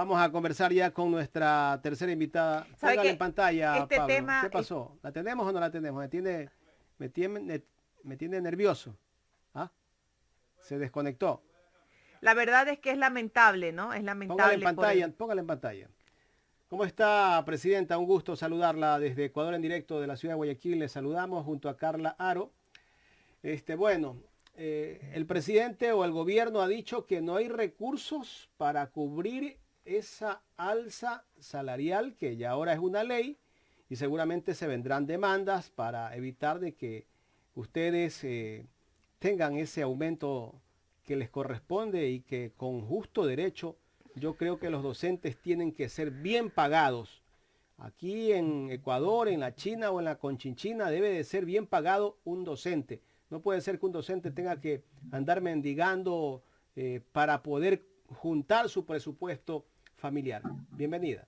Vamos a conversar ya con nuestra tercera invitada. ¿Sabe Póngala que en pantalla, este Pablo. tema, ¿Qué pasó? ¿La tenemos o no la tenemos? Me tiene, me tiene nervioso. ¿Ah? Se desconectó. la verdad es que es lamentable, ¿no? Es Póngala en lamentable por pantalla, el... póngala en pantalla. ¿Cómo está, Presidenta? Un gusto saludarla desde Ecuador en directo de la ciudad de Guayaquil. Le saludamos junto a Carla Aro. Bueno, el presidente o el gobierno ha dicho que no hay recursos para cubrir esa alza salarial que ya ahora es una ley y seguramente se vendrán demandas para evitar de que ustedes tengan ese aumento que les corresponde y que con justo derecho yo creo que los docentes tienen que ser bien pagados. Aquí en Ecuador, en la China o en la Conchinchina debe de ser bien pagado un docente. No puede ser que un docente tenga que andar mendigando para poder juntar su presupuesto familiar. Bienvenida.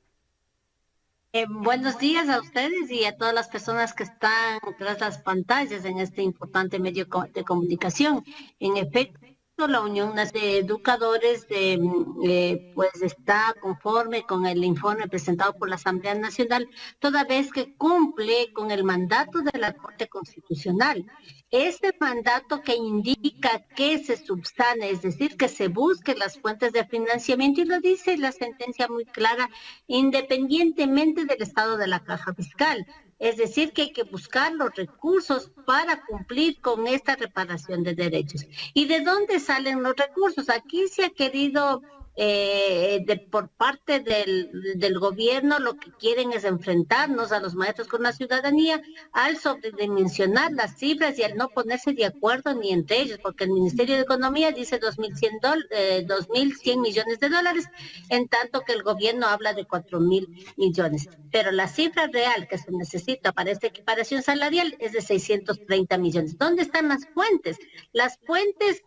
Buenos días a ustedes y a todas las personas que están tras las pantallas en este importante medio de comunicación. En efecto, la Unión Nacional de Educadores pues está conforme con el informe presentado por la Asamblea Nacional, toda vez que cumple con el mandato de la Corte Constitucional. Este mandato que indica que se subsane, es decir, que se busquen las fuentes de financiamiento, y lo dice la sentencia muy clara, independientemente del estado de la caja fiscal. Es decir, que hay que buscar los recursos para cumplir con esta reparación de derechos. ¿Y de dónde salen los recursos? Aquí se ha querido, por parte del gobierno, lo que quieren es enfrentarnos a los maestros con la ciudadanía al sobredimensionar las cifras y al no ponerse de acuerdo ni entre ellos, porque el Ministerio de Economía dice 2.100 millones de dólares, en tanto que el gobierno habla de 4.000 millones. Pero la cifra real que se necesita para esta equiparación salarial es de 630 millones. ¿Dónde están las fuentes? Las fuentes,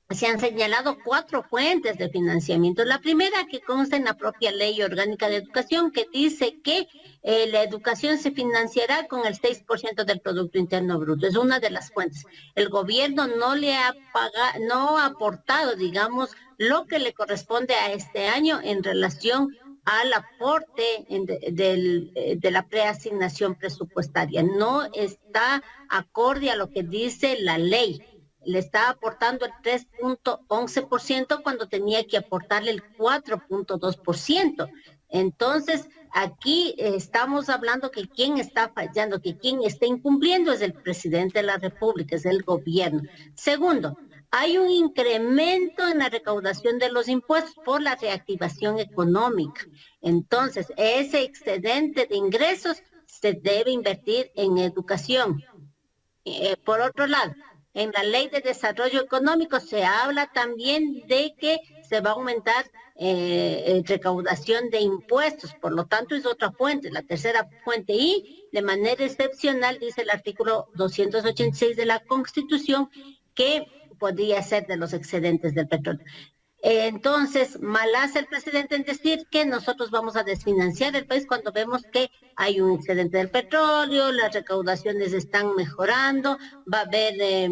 se han señalado 4 fuentes de financiamiento. La primera, que consta en la propia Ley Orgánica de Educación, que dice que la educación se financiará con el 6% del Producto Interno Bruto. Es una de las fuentes. El gobierno no ha aportado, digamos, lo que le corresponde a este año en relación al aporte de la preasignación presupuestaria. No está acorde a lo que dice la ley. Le está aportando el 3.11% cuando tenía que aportarle el 4.2%. Entonces, aquí estamos hablando que quien está fallando, que quien está incumpliendo es el presidente de la República, es el gobierno. Segundo, hay un incremento en la recaudación de los impuestos por la reactivación económica. Entonces, ese excedente de ingresos se debe invertir en educación. Por otro lado, en la Ley de Desarrollo Económico se habla también de que se va a aumentar recaudación de impuestos, por lo tanto es otra fuente, la tercera fuente, y de manera excepcional dice el artículo 286 de la Constitución que podría ser de los excedentes del petróleo. Entonces, mal hace el presidente en decir que nosotros vamos a desfinanciar el país cuando vemos que hay un excedente del petróleo, las recaudaciones están mejorando, va a haber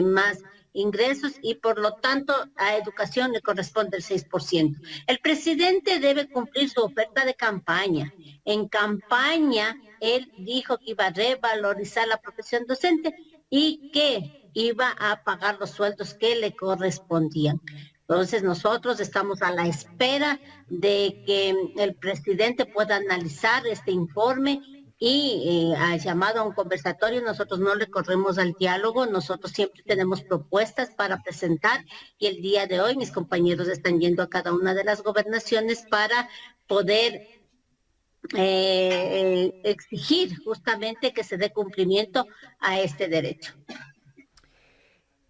más ingresos y por lo tanto a educación le corresponde el 6%. El presidente debe cumplir su oferta de campaña. En campaña, él dijo que iba a revalorizar la profesión docente y que iba a pagar los sueldos que le correspondían. Entonces nosotros estamos a la espera de que el presidente pueda analizar este informe y ha llamado a un conversatorio. Nosotros no le corremos al diálogo, nosotros siempre tenemos propuestas para presentar y el día de hoy mis compañeros están yendo a cada una de las gobernaciones para poder exigir justamente que se dé cumplimiento a este derecho.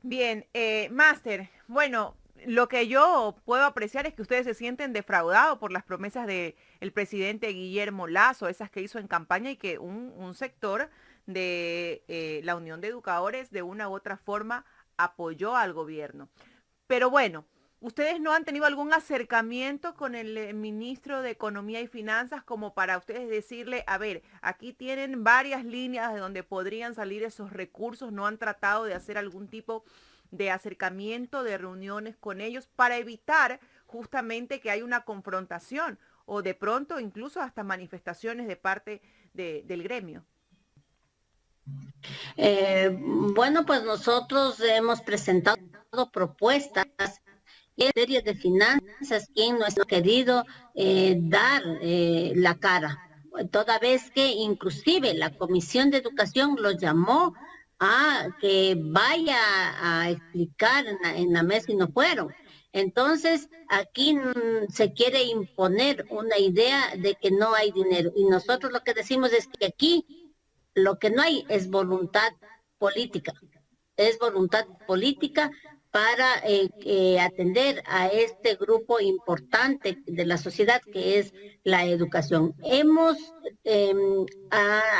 Bien, Máster, bueno, lo que yo puedo apreciar es que ustedes se sienten defraudados por las promesas del presidente Guillermo Lasso, esas que hizo en campaña y que un sector de la Unión de Educadores de una u otra forma apoyó al gobierno. Pero bueno, ¿ustedes no han tenido algún acercamiento con el ministro de Economía y Finanzas como para ustedes decirle, a ver, aquí tienen varias líneas de donde podrían salir esos recursos? ¿No han tratado de hacer algún tipo de acercamiento, de reuniones con ellos para evitar justamente que hay una confrontación o de pronto incluso hasta manifestaciones de parte del gremio? Bueno, pues nosotros hemos presentado propuestas en materia de finanzas, quien no ha querido dar la cara, toda vez que inclusive la Comisión de Educación lo llamó a que vaya a explicar en la mesa y no fueron. Entonces, aquí se quiere imponer una idea de que no hay dinero y nosotros lo que decimos es que aquí lo que no hay es política, es voluntad política para atender a este grupo importante de la sociedad que es la educación. Hemos, eh,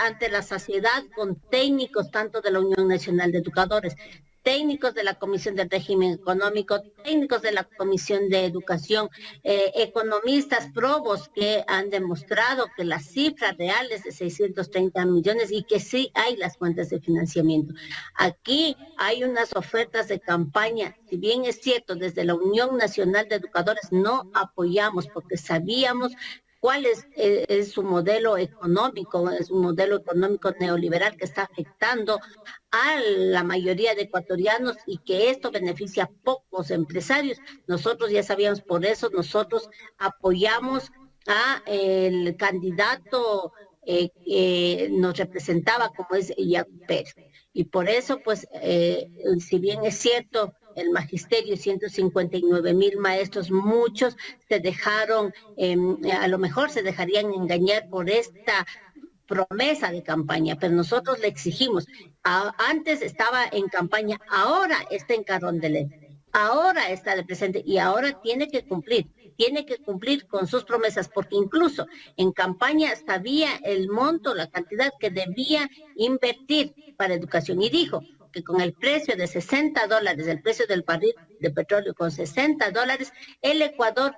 ante la sociedad, con técnicos tanto de la Unión Nacional de Educadores, técnicos de la Comisión del Régimen Económico, técnicos de la Comisión de Educación, economistas probos que han demostrado que la cifra real es de 630 millones y que sí hay las fuentes de financiamiento. Aquí hay unas ofertas de campaña, si bien es cierto, desde la Unión Nacional de Educadores no apoyamos porque sabíamos cuál es su modelo económico, es un modelo económico neoliberal que está afectando a la mayoría de ecuatorianos y que esto beneficia a pocos empresarios. Nosotros ya sabíamos, por eso nosotros apoyamos a el candidato nos representaba como es Iago Pérez. Y por eso, pues, si bien es cierto, el magisterio, 159,000 maestros, muchos se dejaron, a lo mejor se dejarían engañar por esta promesa de campaña, pero nosotros le exigimos. Antes estaba en campaña, ahora está en carrón de ley, ahora está de presente y ahora tiene que cumplir con sus promesas, porque incluso en campaña sabía el monto, la cantidad que debía invertir para educación y dijo que con el precio de $60, el precio del barril de petróleo con $60, el Ecuador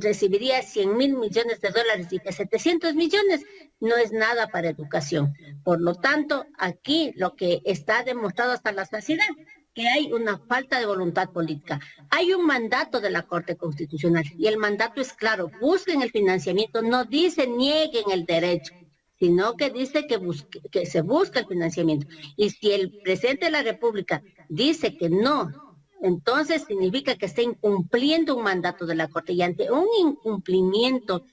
recibiría 100,000 millones de dólares y que 700 millones no es nada para educación. Por lo tanto, aquí lo que está demostrado hasta la saciedad, que hay una falta de voluntad política. Hay un mandato de la Corte Constitucional y el mandato es claro, busquen el financiamiento, no dice nieguen el derecho, sino que dice que se busca el financiamiento. Y si el presidente de la República dice que no, entonces significa que está incumpliendo un mandato de la Corte y ante un incumplimiento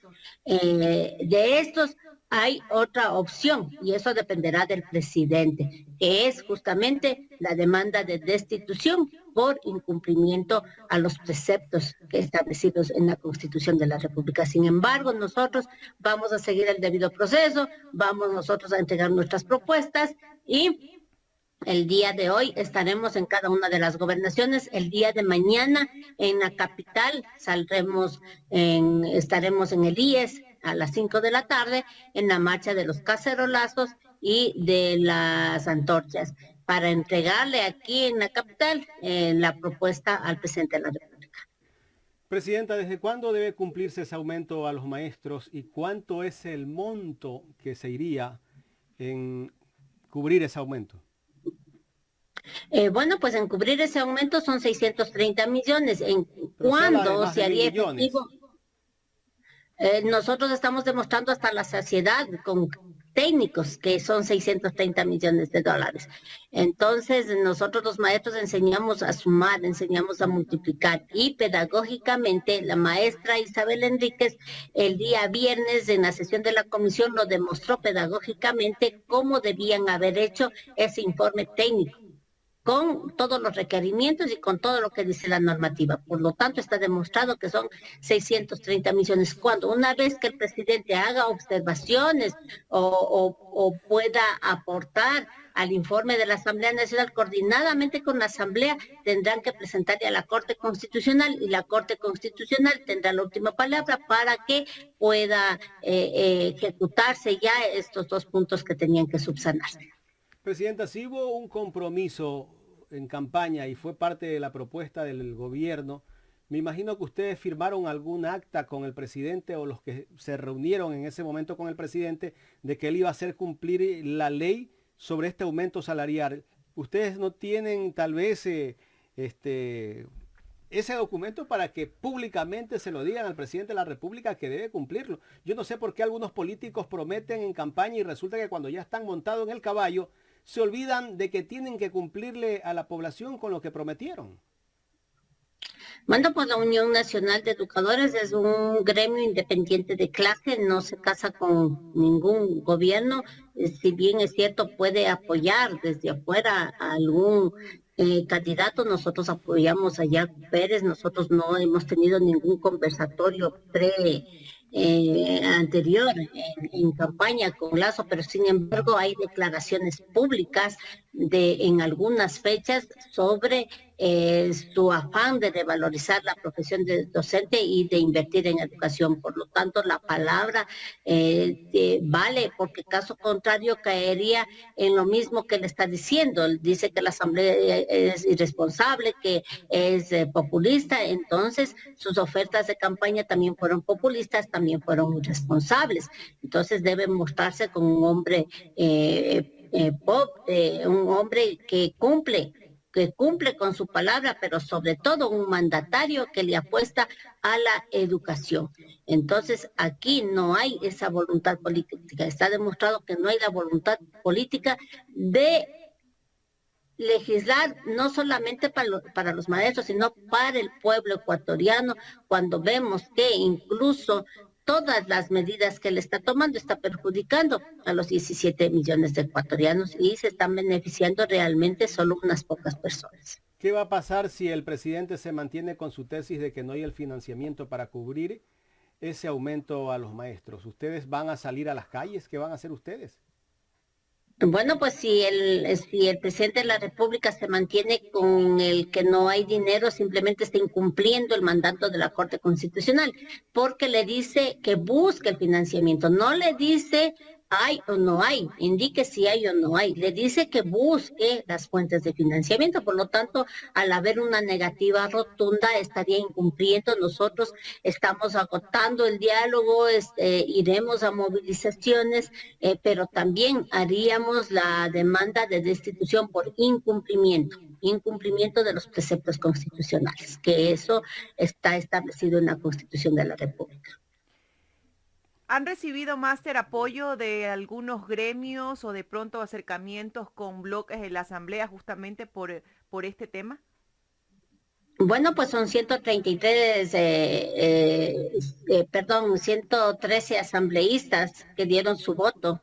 de estos hay otra opción y eso dependerá del presidente, que es justamente la demanda de destitución por incumplimiento a los preceptos establecidos en la Constitución de la República. Sin embargo, nosotros vamos a seguir el debido proceso, vamos nosotros a entregar nuestras propuestas y el día de hoy estaremos en cada una de las gobernaciones. El día de mañana en la capital estaremos en el IES a las 5 de la tarde en la marcha de los cacerolazos y de las antorchas para entregarle aquí en la capital la propuesta al presidente de la República. Presidenta, ¿desde cuándo debe cumplirse ese aumento a los maestros y cuánto es el monto que se iría en cubrir ese aumento? Bueno, pues en cubrir ese aumento son 630 millones. ¿En cuándo se haría efectivo? Nosotros estamos demostrando hasta la saciedad con técnicos que son 630 millones de dólares. Entonces, nosotros los maestros enseñamos a sumar, enseñamos a multiplicar y pedagógicamente la maestra Isabel Enríquez el día viernes en la sesión de la comisión lo demostró pedagógicamente cómo debían haber hecho ese informe técnico, con todos los requerimientos y con todo lo que dice la normativa. Por lo tanto, está demostrado que son 630 millones. Cuando una vez que el presidente haga observaciones o pueda aportar al informe de la Asamblea Nacional, coordinadamente con la Asamblea, tendrán que presentarle a la Corte Constitucional y la Corte Constitucional tendrá la última palabra para que pueda ejecutarse ya estos dos puntos que tenían que subsanarse. Presidenta, si hubo un compromiso en campaña y fue parte de la propuesta del gobierno, me imagino que ustedes firmaron algún acta con el presidente o los que se reunieron en ese momento con el presidente de que él iba a hacer cumplir la ley sobre este aumento salarial. ¿Ustedes no tienen tal vez ese documento para que públicamente se lo digan al presidente de la República que debe cumplirlo. Yo no sé por qué algunos políticos prometen en campaña y resulta que cuando ya están montados en el caballo, se olvidan de que tienen que cumplirle a la población con lo que prometieron. Bueno, pues la Unión Nacional de Educadores es un gremio independiente de clase, no se casa con ningún gobierno, si bien es cierto puede apoyar desde afuera a algún candidato, nosotros apoyamos a Jack Pérez, nosotros no hemos tenido ningún conversatorio anterior en campaña con Lazo, pero sin embargo hay declaraciones públicas en algunas fechas sobre su afán de revalorizar la profesión de docente y de invertir en educación. Por lo tanto, la palabra vale, porque caso contrario caería en lo mismo que le está diciendo. Él dice que la Asamblea es irresponsable, que es populista, entonces sus ofertas de campaña también fueron populistas, también fueron irresponsables. Entonces debe mostrarse como un hombre un hombre que cumple con su palabra, pero sobre todo un mandatario que le apuesta a la educación. Entonces, aquí no hay esa voluntad política. Está demostrado que no hay la voluntad política de legislar no solamente para los maestros, sino para el pueblo ecuatoriano, cuando vemos que incluso todas las medidas que le está tomando está perjudicando a los 17 millones de ecuatorianos y se están beneficiando realmente solo unas pocas personas. ¿Qué va a pasar si el presidente se mantiene con su tesis de que no hay el financiamiento para cubrir ese aumento a los maestros? ¿Ustedes van a salir a las calles? ¿Qué van a hacer ustedes? Bueno, pues si el presidente de la República se mantiene con el que no hay dinero, simplemente está incumpliendo el mandato de la Corte Constitucional, porque le dice que busque el financiamiento, no le dice hay o no hay, indique si hay o no hay, le dice que busque las fuentes de financiamiento, por lo tanto, al haber una negativa rotunda, estaría incumpliendo. Nosotros estamos agotando el diálogo, iremos a movilizaciones, pero también haríamos la demanda de destitución por incumplimiento de los preceptos constitucionales, que eso está establecido en la Constitución de la República. ¿Han recibido, Máster, apoyo de algunos gremios o de pronto acercamientos con bloques en la Asamblea justamente por este tema? Bueno, pues son 113 asambleístas que dieron su voto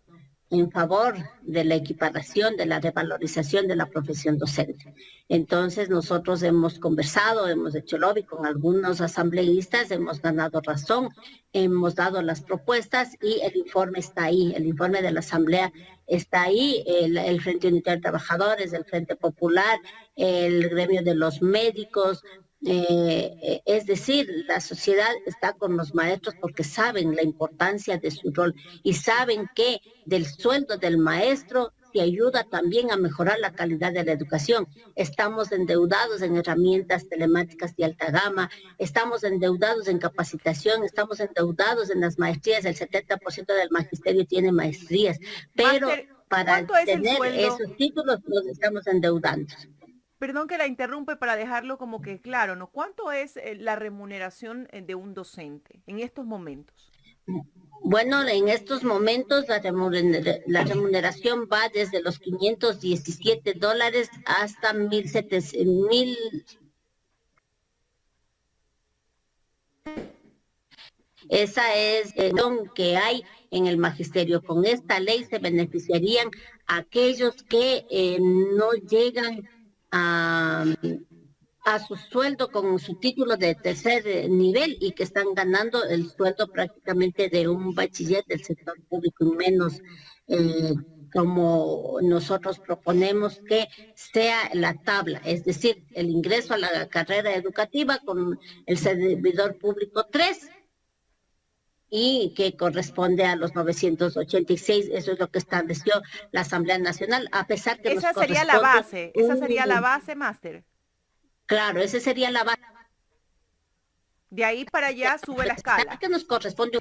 en favor de la equiparación, de la revalorización de la profesión docente. Entonces nosotros hemos conversado, hemos hecho lobby con algunos asambleístas, hemos ganado razón, hemos dado las propuestas y el informe está ahí, el informe de la Asamblea está ahí, el Frente Unitario de Trabajadores, el Frente Popular, el gremio de los médicos, es decir, la sociedad está con los maestros porque saben la importancia de su rol y saben que del sueldo del maestro se ayuda también a mejorar la calidad de la educación. Estamos endeudados en herramientas telemáticas de alta gama, estamos endeudados en capacitación, estamos endeudados en las maestrías, el 70% del magisterio tiene maestrías, pero Máster, para tener esos títulos nos estamos endeudando. Perdón que la interrumpe para dejarlo como que claro, ¿no? ¿Cuánto es la remuneración de un docente en estos momentos? Bueno, en estos momentos la remuneración va desde los $517 hasta 1,700. Esa es el don que hay en el magisterio. Con esta ley se beneficiarían aquellos que no llegan a su sueldo con su título de tercer nivel y que están ganando el sueldo prácticamente de un bachiller del sector público y menos como nosotros proponemos que sea la tabla, es decir, el ingreso a la carrera educativa con el servidor público 3 y que corresponde a los 986, eso es lo que estableció la Asamblea Nacional, a pesar que esa sería la base, Máster. Claro, esa sería la base. De ahí para allá sube la escala. Que nos corresponde.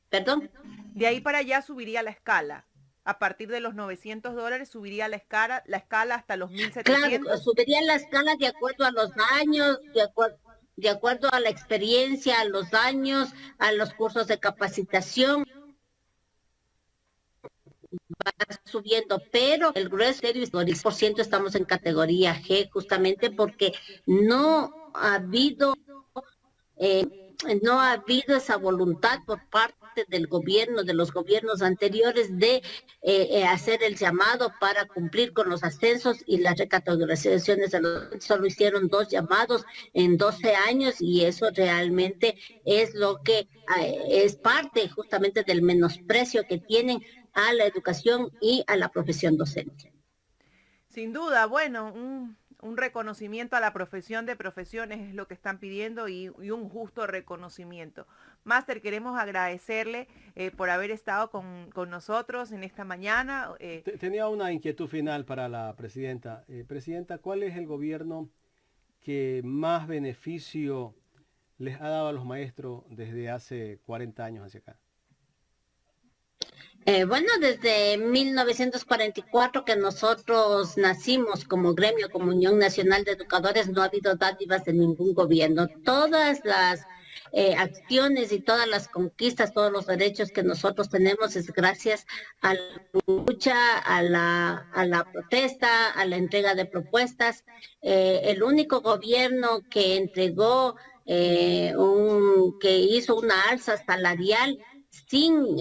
Perdón. De ahí para allá subiría la escala. A partir de los $900 subiría la escala hasta los Claro, 1.700. subiría la escala de acuerdo a los años, de acuerdo a la experiencia, a los años, a los cursos de capacitación, va subiendo, pero el grueso y 10% estamos en categoría G, justamente porque no ha habido eh, no ha habido esa voluntad por parte del gobierno, de los gobiernos anteriores, de hacer el llamado para cumplir con los ascensos y las recategorizaciones. Solo hicieron 2 llamados en 12 años y eso realmente es lo que es parte justamente del menosprecio que tienen a la educación y a la profesión docente. Sin duda, bueno, un reconocimiento a la profesión de profesiones es lo que están pidiendo y un justo reconocimiento. Máster, queremos agradecerle por haber estado con nosotros en esta mañana. Tenía una inquietud final para la presidenta. Presidenta, ¿cuál es el gobierno que más beneficio les ha dado a los maestros desde hace 40 años hacia acá? Bueno, desde 1944 que nosotros nacimos como gremio, como Unión Nacional de Educadores, no ha habido dádivas de ningún gobierno. Todas las acciones y todas las conquistas, todos los derechos que nosotros tenemos es gracias a la lucha, a la protesta, a la entrega de propuestas. El único gobierno que entregó, que hizo una alza salarial sin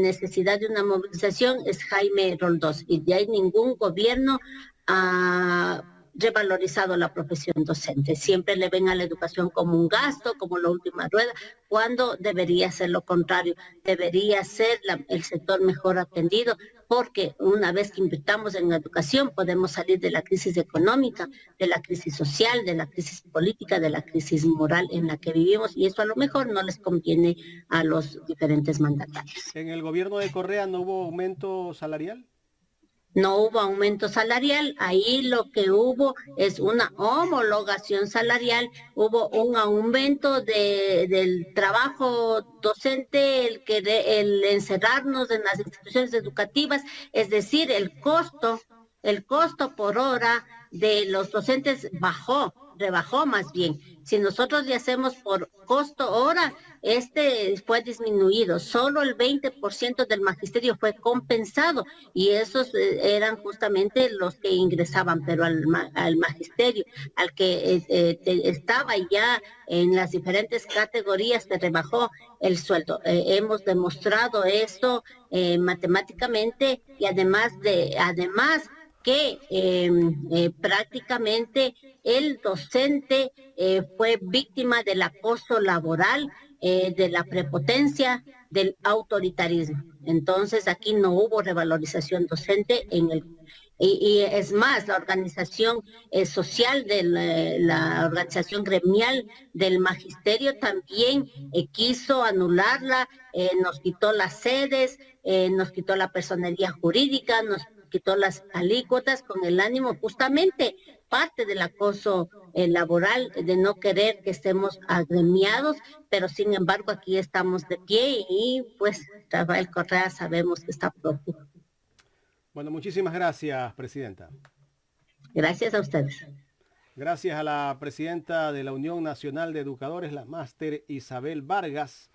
necesidad de una movilización es Jaime Roldós, y de ahí ningún gobierno ha revalorizado la profesión docente. Siempre le ven a la educación como un gasto, como la última rueda, cuando debería ser lo contrario. Debería ser el sector mejor atendido, porque una vez que invirtamos en educación podemos salir de la crisis económica, de la crisis social, de la crisis política, de la crisis moral en la que vivimos, y eso a lo mejor no les conviene a los diferentes mandatarios. ¿En el gobierno de Correa no hubo aumento salarial? No hubo aumento salarial, ahí lo que hubo es una homologación salarial, hubo un aumento del trabajo docente, el encerrarnos en las instituciones educativas, es decir, el costo por hora de los docentes rebajó más bien. Si nosotros le hacemos por costo hora, fue disminuido. Solo el 20% del magisterio fue compensado y esos eran justamente los que ingresaban, pero al magisterio, al que estaba ya en las diferentes categorías, se rebajó el sueldo. Hemos demostrado esto matemáticamente y además que prácticamente el docente fue víctima del acoso laboral, de la prepotencia, del autoritarismo. Entonces aquí no hubo revalorización docente y es más, la organización social la organización gremial del magisterio también quiso anularla, nos quitó las sedes, nos quitó la personería jurídica, nos quitó las alícuotas con el ánimo justamente parte del acoso laboral, de no querer que estemos agremiados, pero sin embargo aquí estamos de pie y pues Rafael Correa sabemos que está prófugo. Bueno, muchísimas gracias, presidenta. Gracias a ustedes. Gracias a la presidenta de la Unión Nacional de Educadores, la máster Isabel Vargas.